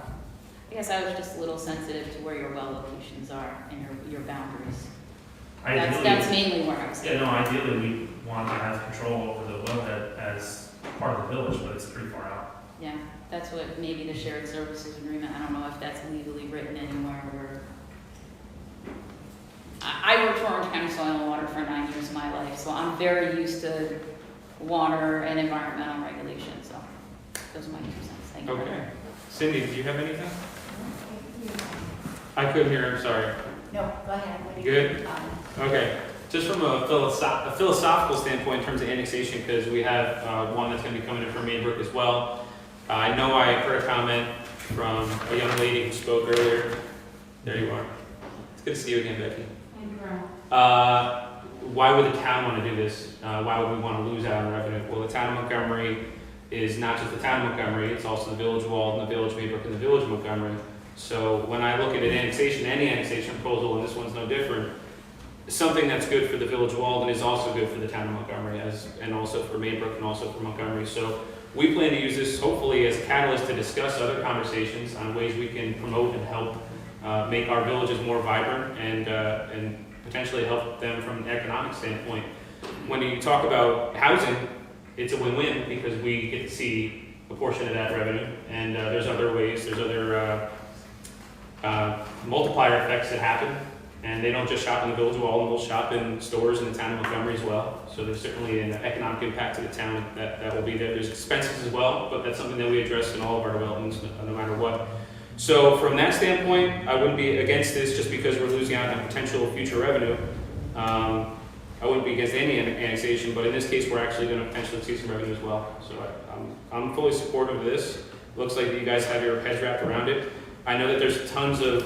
I guess I was just a little sensitive to where your well locations are and your boundaries. Ideally, That's mainly where I was. yeah, no, ideally, we want to have control over the wellhead as part of the village, but it's pretty far out. Yeah, that's what maybe the shared services agreement, I don't know if that's legally written anywhere where. I worked for Orange County Soil and Water for 9 years of my life, so I'm very used to water and environmental regulations, so those are my 2 cents. Thank you. Okay. Cindy, do you have anything? I couldn't hear, I'm sorry. No, go ahead. What do you- Good. Okay, just from a philosophical standpoint in terms of annexation, because we have one that's going to be coming in from Mainbrook as well. I know I heard a comment from a young lady who spoke earlier. There you are. It's good to see you again, Becky. Why would the town want to do this? Why would we want to lose out on revenue? Well, the town of Montgomery is not just the town of Montgomery, it's also the village of Walden, the village of Mainbrook, and the village of Montgomery. So when I look at an annexation, any annexation proposal, and this one's no different, something that's good for the village of Walden is also good for the town of Montgomery, and also for Mainbrook, and also for Montgomery. So we plan to use this hopefully as a catalyst to discuss other conversations on ways we can promote and help make our villages more vibrant and potentially help them from an economic standpoint. When you talk about housing, it's a win-win because we get to see a portion of that revenue, and there's other ways, there's other multiplier effects that happen, and they don't just shop in the village of Walden, they'll shop in stores in the town of Montgomery as well. So there's certainly an economic impact to the town that will be there. There's expenses as well, but that's something that we address in all of our developments, no matter what. So from that standpoint, I wouldn't be against this just because we're losing out on potential future revenue. I wouldn't be against any annexation, but in this case, we're actually going to potentially see some revenue as well. So I'm fully supportive of this. Looks like you guys have your heads wrapped around it. I know that there's tons of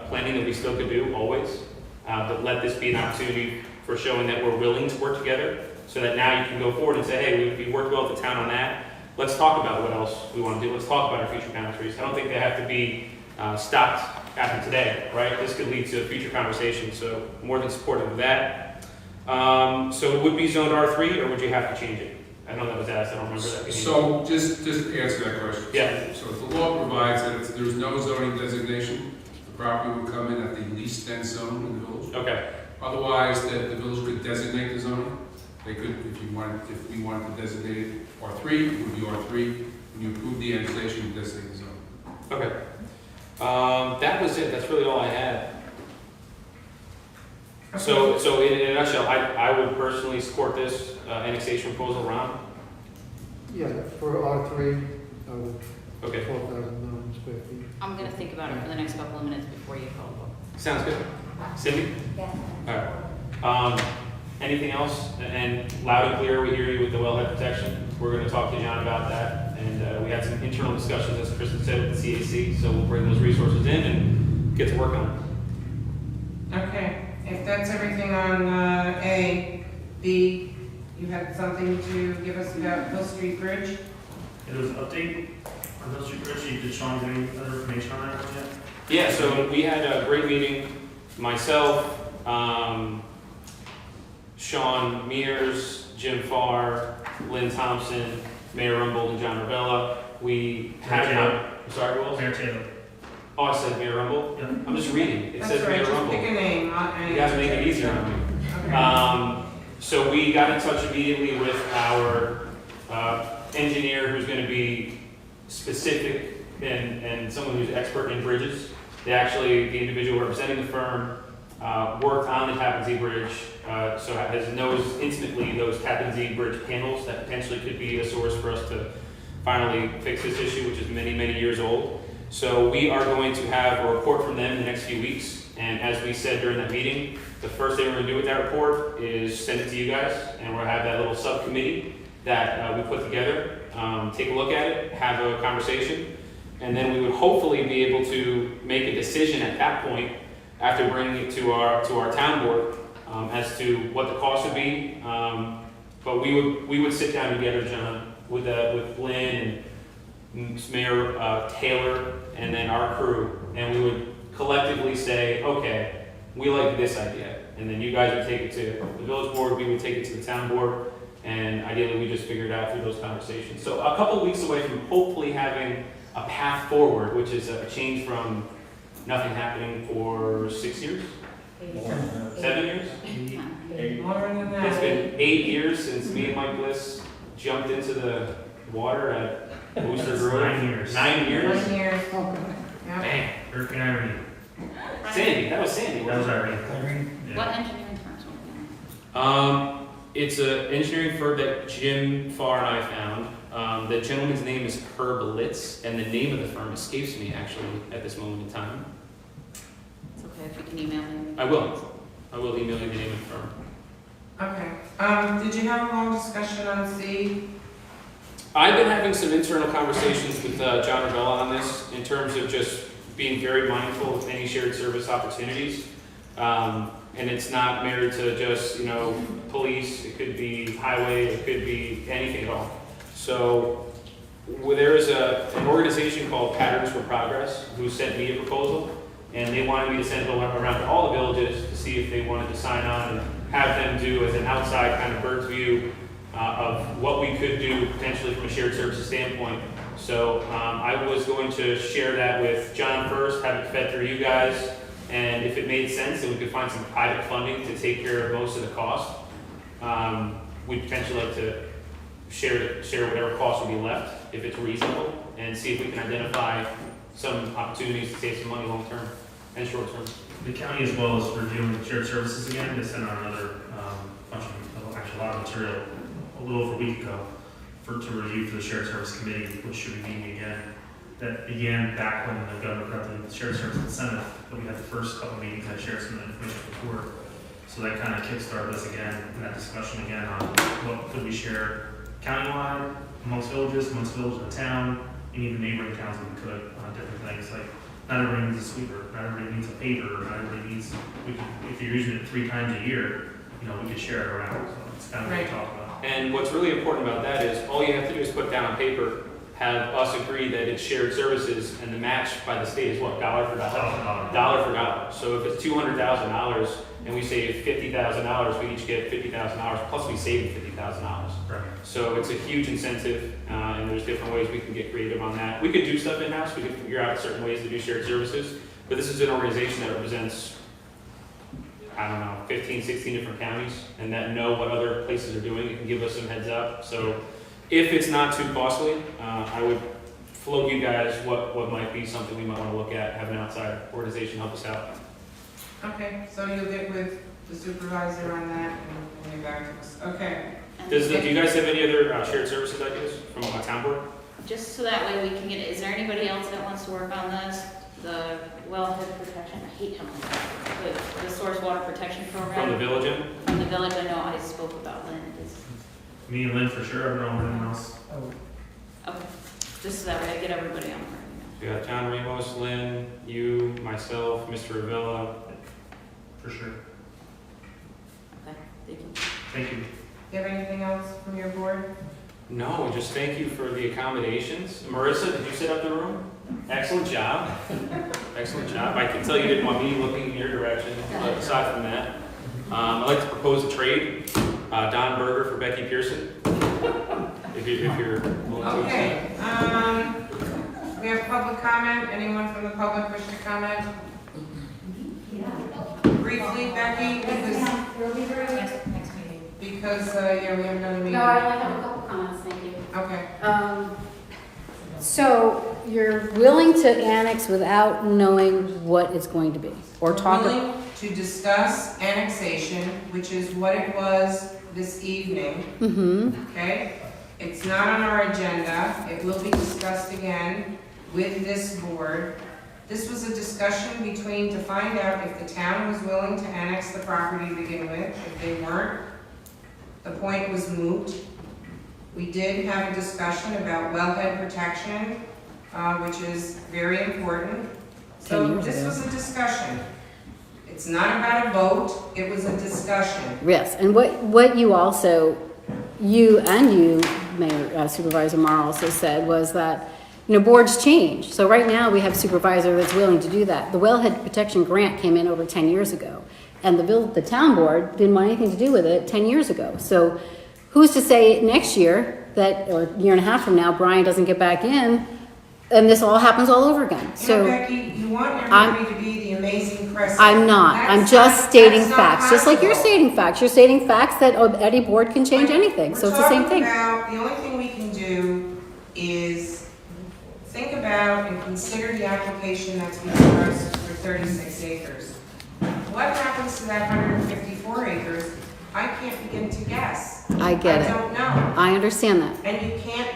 planning that we still could do, always, but let this be an opportunity for showing that we're willing to work together, so that now you can go forward and say, hey, we worked well with the town on that. Let's talk about what else we want to do. Let's talk about our future boundaries. I don't think they have to be stopped after today, right? This could lead to a future conversation, so more than supportive of that. So it would be zoned R3, or would you have to change it? I know that was asked, I don't remember that. So just to answer that question. Yeah. So if the law provides that if there's no zoning designation, the property would come in at the least dense zone in the village. Okay. Otherwise, that the village could designate the zoning. They could, if we wanted to designate it R3, it would be R3. When you approve the annexation, you designate the zone. Okay. That was it. That's really all I had. So in a nutshell, I would personally support this annexation proposal. Ron? Yeah, for R3, Okay. 12,000 square feet. I'm gonna think about it for the next couple of minutes before you call the vote. Sounds good. Cindy? Yeah. All right. Anything else? And loud and clear, we hear you with the wellhead protection. We're going to talk to John about that. And we had some internal discussions, as Kristen said, with the CAC. So we'll bring those resources in and get to work on it. Okay, if that's everything on A, B, you had something to give us about Hill Street Bridge? It was an update on Hill Street Bridge. Did Sean give any other information on that yet? Yeah, so we had a great meeting. Myself, Sean Mears, Jim Farr, Lynn Thompson, Mayor Rumbold, and John Ravella. We had I'm sorry, Will? Mayor Taylor. Oh, I said Mayor Rumbold? Yeah. I'm just reading. It That's says right, Mayor just Rumbold. pick a name, not any. You guys make it easier on me. Okay. So we got in touch immediately with our engineer who's going to be specific and someone who's expert in bridges. The individual representing the firm worked on the Tappan Zee Bridge, so knows intimately those Tappan Zee Bridge panels that potentially could be a source for us to finally fix this issue, which is many, many years old. So we are going to have a report from them in the next few weeks. And as we said during that meeting, the first thing we're going to do with that report is send it to you guys, and we'll have that little subcommittee that we put together, take a look at it, have a conversation, and then we would hopefully be able to make a decision at that point after bringing it to our town board as to what the cost would be, But we would sit down together, John, with Lynn and Mayor Taylor, and then our crew, and we would collectively say, okay, we like this idea. And then you guys would take it to the village board, we would take it to the town board, and ideally we just figured it out through those conversations. So a couple weeks away from hopefully having a path forward, which is a change from nothing happening for 6 years, 7 years. More than that. It's been 8 years since me and Mike Bliss jumped into the water at Booster Grove. 9 years. 9 years. 1 year. Yep. Bang. Hurricane Irene. Sandy, that was Sandy. That was Irene. What Yeah. engineering firms working on It's an engineering firm that Jim Farr and I found. The gentleman's name is Herb Litz, and the name of the firm escapes me actually at this moment in time. it? It's okay if you can email me. I will email you the name of the firm. Okay, did you have a long discussion on C? I've been having some internal conversations with John Ravella on this in terms of just being very mindful of any shared service opportunities. And it's not married to just, police, it could be highway, it could be anything at all. So there is an organization called Patterns for Progress who sent me a proposal, and they wanted me to send it around to all the villages to see if they wanted to sign on and have them do as an outside kind of bird's view of what we could do potentially from a shared services standpoint. So I was going to share that with John first, have it fed through you guys, and if it made sense and we could find some private funding to take care of most of the cost, we'd potentially like to share whatever cost would be left, if it's reasonable, and see if we can identify some opportunities to save some money long term and short term. The county, as well as reviewing shared services again, they sent out another bunch of, actually a lot of material a little over a week ago to review for the shared service committee, which should be meeting again. That began back when the governor got the shared service incentive, but we had the first couple meetings that shared some information before. So that kind of kickstarted us again, in that discussion again on what could we share countywide, amongst villages in the town, and even neighboring towns if we could, on different things. Like, not everybody needs a sweeper, not everybody needs a paver, not everybody needs, if you're using it 3 times a year, we could share it around. So it's kind of what we talk about. And what's really important about that is all you have to do is put down on paper, have us agree that it's shared services, and the match by the state is what, dollar for dollar? Dollar for dollar. So if it's $200,000 and we save $50,000, we each get $50,000, plus we save $50,000. Right. So it's a huge incentive, and there's different ways we can get creative on that. We could do stuff in-house, we could figure out certain ways to do shared services, but this is an organization that represents, 15, 16 different counties, and that know what other places are doing. It can give us some heads up. So if it's not too costly, I would float you guys what might be something we might want to look at, have an outside organization help us out. Okay, so you'll get with the supervisor on that and get back to us. Okay. Do you guys have any other shared services ideas from a town board? Just so that way we can get, is there anybody else that wants to work on this? The wellhead protection, I hate how much, the source water protection program? From the village in? From the village, I know I spoke about Lynn. Me and Lynn for sure, I don't know anyone else. Okay, just so that way I get everybody on board. We got John Ramos, Lynn, you, myself, Mr. Avila. For sure. Okay, thank you. Thank you. Do you have anything else from your board? No, just thank you for the accommodations. Marissa, did you set up the room? Excellent job. Excellent job. I can tell you didn't want me looking in your direction, but aside from that, I'd like to propose a trade. Don Berger for Becky Pearson. If you're willing to. Okay, we have public comment. Anyone from the public wish to comment? Briefly, Becky, because, we haven't done a meeting. No, I only have a couple comments, thank you. Okay. So you're willing to annex without knowing what it's going to be, or talk We're about? willing to discuss annexation, which is what it was this evening, Mm-hmm. okay? It's not on our agenda. It will be discussed again with this board. This was a discussion to find out if the town was willing to annex the property to begin with. If they weren't, the point was moot. We did have a discussion about wellhead protection, which is very important. 10 So years this ago. was a discussion. It's not about a vote, it was a discussion. Yes, and what you also you and you, Mayor Supervisor Mar also said was that, boards change. So right now, we have a supervisor that's willing to do that. The wellhead protection grant came in over 10 years ago, and the town board didn't want anything to do with it 10 years ago. So who's to say next year, or a year and a half from now, Brian doesn't get back in, and this all happens all over again? So Becky, you want everybody to be the amazing president. I'm not. I'm That's just not- stating that's not facts, just like you're possible. stating facts. You're stating facts that any board can change anything, so it's the same thing. The only thing we can do is think about and consider the application that's before us for 36 acres. What happens to that 154 acres? I can't begin to guess. I get I it. don't know. I understand that. And you can't,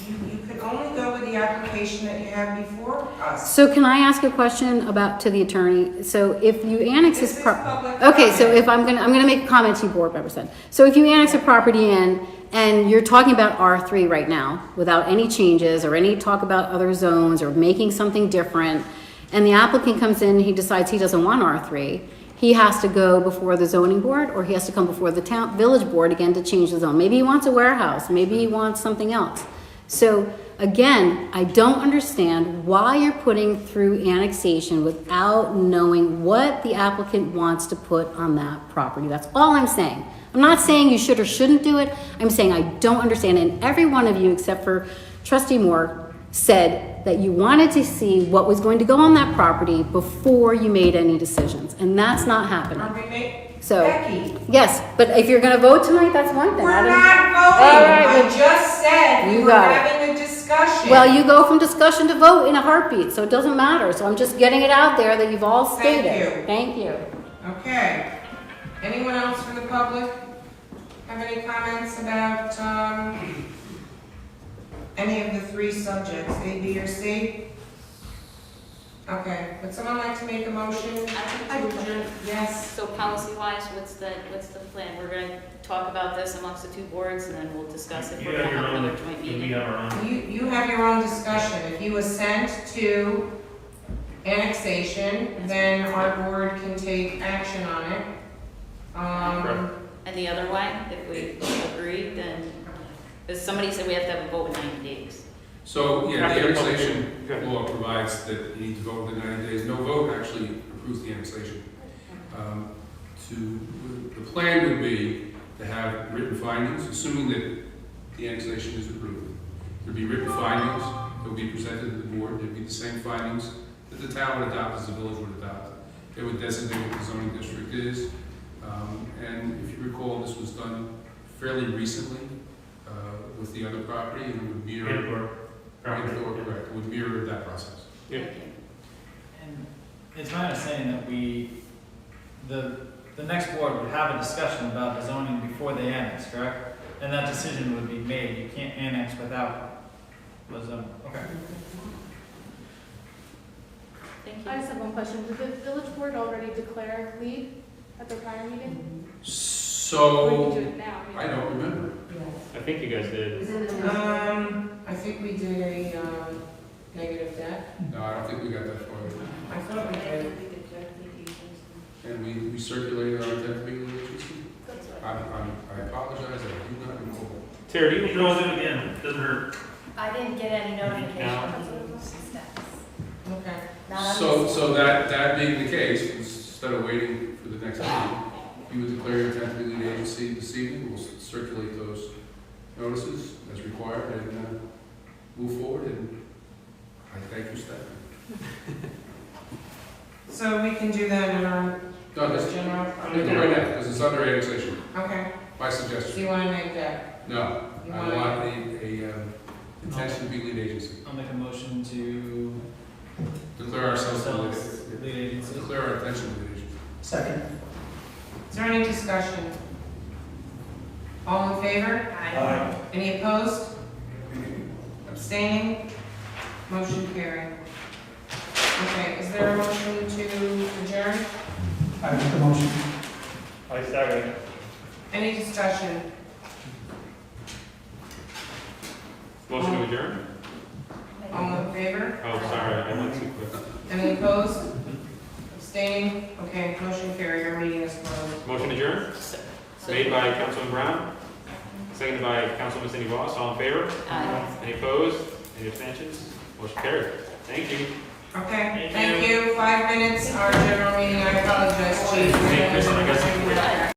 you can only go with the application that you have before us. So can I ask a question to the attorney? So if you annex This this is property. public Okay, so comment. if I'm gonna make a comment to you, board members then. So if you annex a property in, and you're talking about R3 right now, without any changes or any talk about other zones or making something different, and the applicant comes in and he decides he doesn't want R3, he has to go before the zoning board, or he has to come before the village board again to change the zone. Maybe he wants a warehouse, maybe he wants something else. So again, I don't understand why you're putting through annexation without knowing what the applicant wants to put on that property. That's all I'm saying. I'm not saying you should or shouldn't do it. I'm saying I don't understand. And every one of you, except for Trustee Moore, said that you wanted to see what was going to go on that property before you made any decisions. And that's not happening. Are we make, So, Becky, yes, but if you're gonna vote tonight, that's one thing. we're I don't- not All right, voting. I well, just said we you were got it. having a discussion. Well, you go from discussion to vote in a heartbeat, so it doesn't matter. So I'm just getting it out there that you've all Thank stated. you. Thank you. Okay. Anyone else from the public have any comments about, any of the three subjects, A, B, or C? Okay, would someone like to make a motion? I have a question. Yes. So policy-wise, what's the plan? We're gonna talk about this amongst the two boards, and then we'll discuss if You we're gonna have your have another own, joint and we meeting. have our own. You have your own discussion. If you assent to annexation, then our board can take action on it. And the other way, if we agree, then, because somebody said we have to have a vote in 90 days. So, yeah, the After the public annexation hearing. Okay. law provides that you need to vote within 90 days. No vote actually approves the annexation. The plan would be to have written findings, assuming that the annexation is approved. There'd be written findings that would be presented to the board. There'd be the same findings that the town would adopt as the village would adopt. They would designate what the zoning district is. And if you recall, this was done fairly recently with the other property, and it would mirror. Indoor property. Correct, it would mirror that process. Yeah. Thank you. And it's my understanding that the next board would have a discussion about the zoning before they annex, correct? And that decision would be made. You can't annex without the zone. Okay. Thank I you. just have one question. Did the village board already declare lead at the prior meeting? Or you So, can do it now? I don't remember. I think you guys did. I think we did a, negative debt. No, I don't think we got that far. I thought we did. And we circulated our intent to be lead agency. I apologize, I do not recall. Tara, do You you can always do it again, doesn't hurt. I didn't get any notification No. of the steps. Okay. Not on So, this. so that being the case, instead of waiting for the next meeting, you would declare your intent to be lead agency this evening. We'll circulate those notices as required and move forward. And I thank you, Stephanie. So we can do that in our No, this, general. right now, because it's under annexation, Okay, by so suggestion. you want to make that? No, You I want want a intention to be lead agency. I'll make a motion to Declare ourselves the ourselves lead, lead agency. declare our intention to lead agency. Second. Is there any discussion? All in favor? Aye. Any opposed? Abstaining? Motion carried. Okay, is there a motion to adjourn? I make the motion. I second. Any discussion? Motion to adjourn? All in favor? Oh, sorry, I went too quick. Any opposed? Abstaining? Okay, motion carried, our meeting is closed. Motion adjourned? So- Made by Councilman Brown, seconded by Councilman Cindy Voss. All in favor? Any opposed? Any abstentions? Motion carried. Thank you. Okay, thank you. 5 minutes, our general meeting. I apologize, Chief. Hey, Kristen, I got something for you.